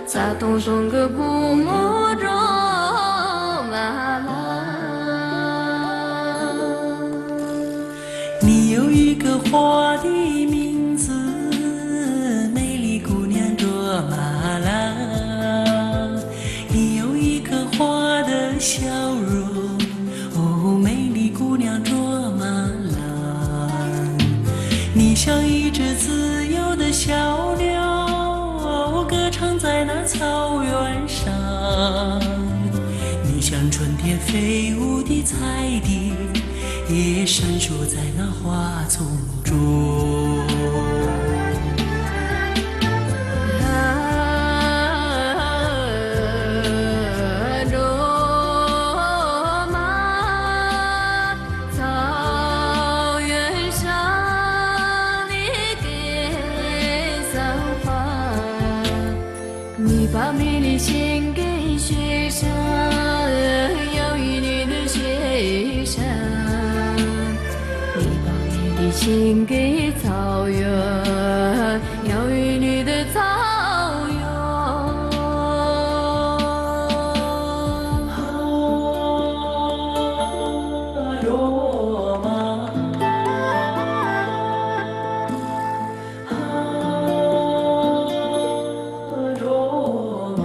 在东松个古墓中啊啦。你有一个花的名字，美丽姑娘卓玛拉。你有一颗花的笑容，哦，美丽姑娘卓玛拉。你像一只自由的小鸟，歌唱在那草原上。你像春天飞舞的彩蝶，也闪烁在那花丛中。你把美丽献给雪山，养育你的雪山；你把美丽献给草原，养育你的草原。罗马，罗马，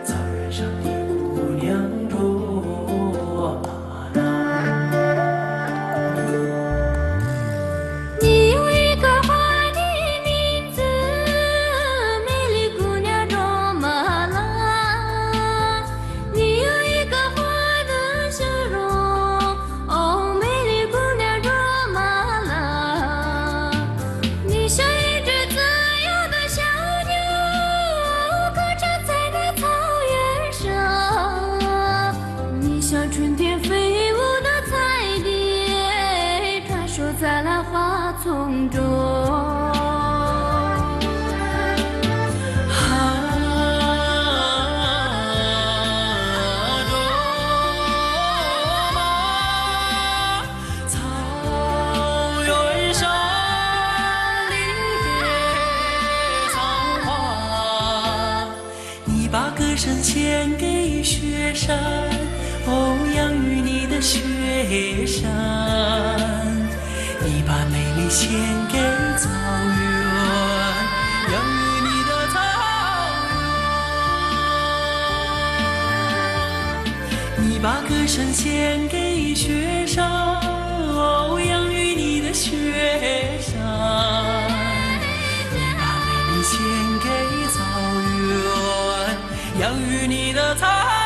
草原上的姑娘罗马你有一个花的名字，美丽姑娘卓玛拉。你有一个花的笑容，哦，美丽姑娘卓玛拉。你像一只自由的小鸟，歌唱在那草原上。你像春天飞舞的彩蝶，传说在那花丛中。草原上的野草花，你把歌声献给雪山，哦，养育你的雪山。你把美丽献给草原，养育你的草原。你把歌声献给雪山，哦，养育你的雪山。你把美丽献给草原，养育你的草原。